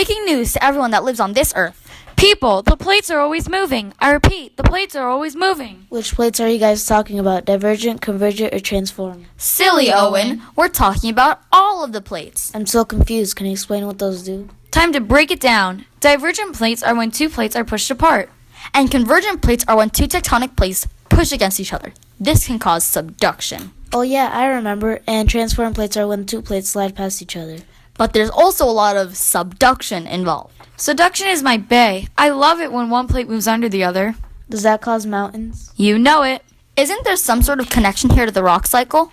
Breaking news to everyone that lives on this earth. People, the plates are always moving. I repeat, the plates are always moving. Which plates are you guys talking about? Divergent, convergent, or transform? Silly, Owen. We're talking about all of the plates. I'm so confused. Can you explain what those do? Time to break it down. Divergent plates are when two plates are pushed apart. And convergent plates are when two tectonic plates push against each other. This can cause subduction. Oh yeah, I remember. And transform plates are when two plates slide past each other. But there's also a lot of subduction involved. Subduction is my bae. I love it when one plate moves under the other. Does that cause mountains? You know it. Isn't there some sort of connection here to the rock cycle?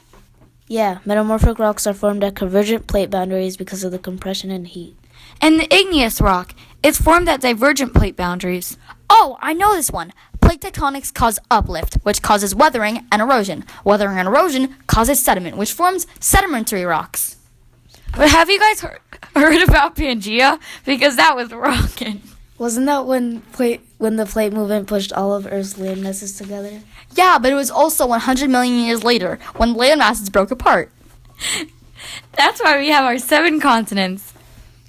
Yeah, metamorphic rocks are formed at convergent plate boundaries because of the compression and heat. And the igneous rock, it's formed at divergent plate boundaries. Oh, I know this one. Plate tectonics cause uplift, which causes weathering and erosion. Weathering and erosion causes sediment, which forms sedimentary rocks. But have you guys heard about Pangea? Because that was rockin'. Wasn't that when the plate movement pushed all of Earth's land masses together? Yeah, but it was also 100 million years later when land masses broke apart. That's why we have our 7 continents.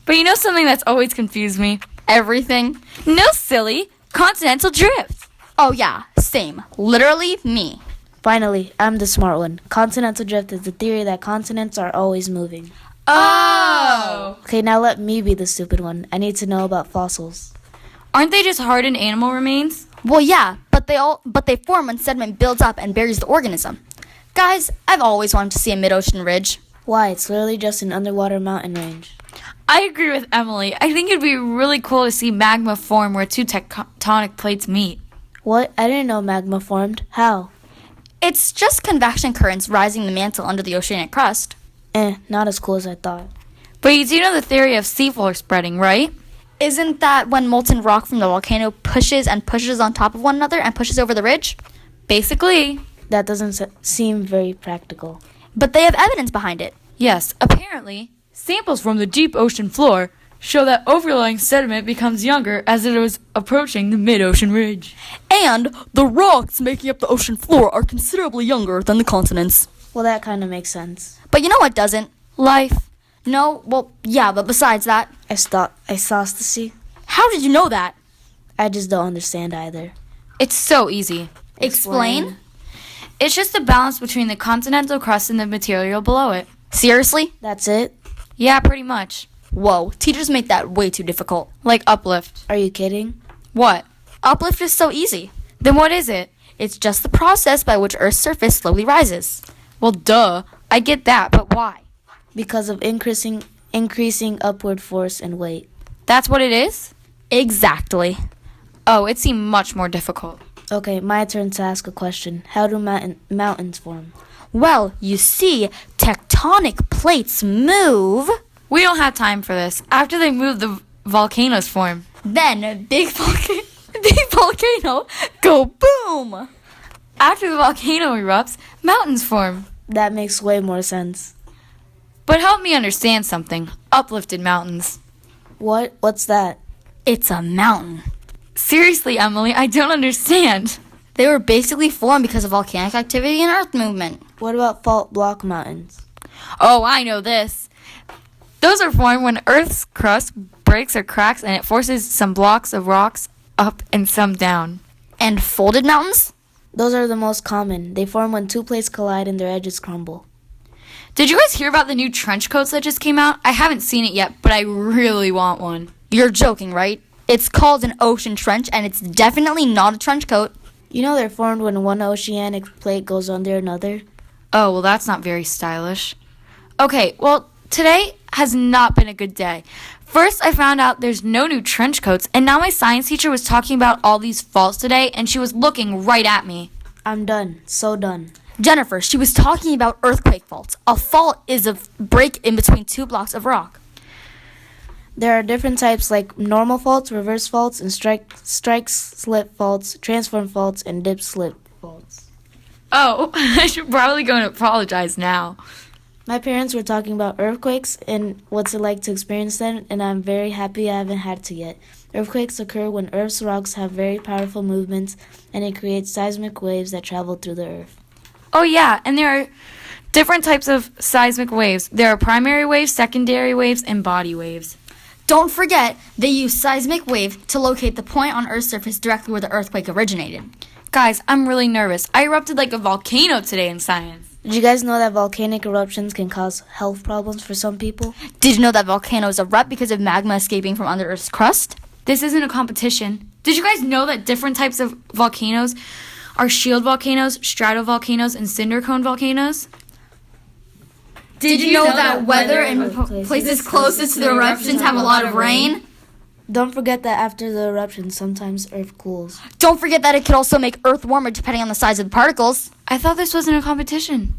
But you know something that's always confused me? Everything. No, silly. Continental drift. Oh yeah, same. Literally me. Finally, I'm the smart one. Continental drift is the theory that continents are always moving. Oh! Okay, now let me be the stupid one. I need to know about fossils. Aren't they just hardened animal remains? Well, yeah, but they form when sediment builds up and buries the organism. Guys, I've always wanted to see a mid-ocean ridge. Why? It's literally just an underwater mountain range. I agree with Emily. I think it'd be really cool to see magma form where two tectonic plates meet. What? I didn't know magma formed. How? It's just convection currents rising the mantle under the oceanic crust. Not as cool as I thought. But you do know the theory of seafloor spreading, right? Isn't that when molten rock from the volcano pushes on top of one another and pushes over the ridge? Basically. That doesn't seem very practical. But they have evidence behind it. Yes, apparently, samples from the deep ocean floor show that overlying sediment becomes younger as it is approaching the mid-ocean ridge. And the rocks making up the ocean floor are considerably younger than the continents. Well, that kind of makes sense. But you know what doesn't? Life. No, well, yeah, but besides that... Isostasy? How did you know that? I just don't understand either. It's so easy. Explain? It's just the balance between the continental crust and the material below it. Seriously? That's it? Yeah, pretty much. Whoa, teachers make that way too difficult. Like uplift. Are you kidding? What? Uplift is so easy. Then what is it? It's just the process by which Earth's surface slowly rises. Well, duh. I get that, but why? Because of increasing upward force and weight. That's what it is? Exactly. Oh, it seemed much more difficult. Okay, my turn to ask a question. How do mountains form? Well, you see, tectonic plates move. We don't have time for this. After they move, the volcanoes form. Then big volcano go boom. After the volcano erupts, mountains form. That makes way more sense. But help me understand something. Uplifted mountains. What? What's that? It's a mountain. Seriously, Emily, I don't understand. They were basically formed because of volcanic activity and earth movement. What about fault block mountains? Oh, I know this. Those are formed when Earth's crust breaks or cracks and it forces some blocks of rocks up and some down. And folded mountains? Those are the most common. They form when two plates collide and their edges crumble. Did you guys hear about the new trench coats that just came out? I haven't seen it yet, but I really want one. You're joking, right? It's called an ocean trench, and it's definitely not a trench coat. You know they're formed when one oceanic plate goes under another? Oh, well, that's not very stylish. Okay, well, today has not been a good day. First, I found out there's no new trench coats, and now my science teacher was talking about all these faults today, and she was looking right at me. I'm done. So done. Jennifer, she was talking about earthquake faults. A fault is a break in between two blocks of rock. There are different types like normal faults, reverse faults, and strike-slip faults, transform faults, and dip-slip faults. Oh, I should probably go and apologize now. My parents were talking about earthquakes and what's it like to experience them, and I'm very happy I haven't had to yet. Earthquakes occur when Earth's rocks have very powerful movements, and it creates seismic waves that travel through the Earth. Oh, yeah, and there are different types of seismic waves. There are primary waves, secondary waves, and body waves. Don't forget, they use seismic wave to locate the point on Earth's surface directly where the earthquake originated. Guys, I'm really nervous. I erupted like a volcano today in science. Did you guys know that volcanic eruptions can cause health problems for some people? Did you know that volcanoes erupt because of magma escaping from under Earth's crust? This isn't a competition. Did you guys know that different types of volcanoes are shield volcanoes, stratovolcanoes, and cinder cone volcanoes? Did you know that weather in places closest to the eruptions have a lot of rain? Don't forget that after the eruption, sometimes Earth cools. Don't forget that it could also make Earth warmer depending on the size of the particles. I thought this wasn't a competition.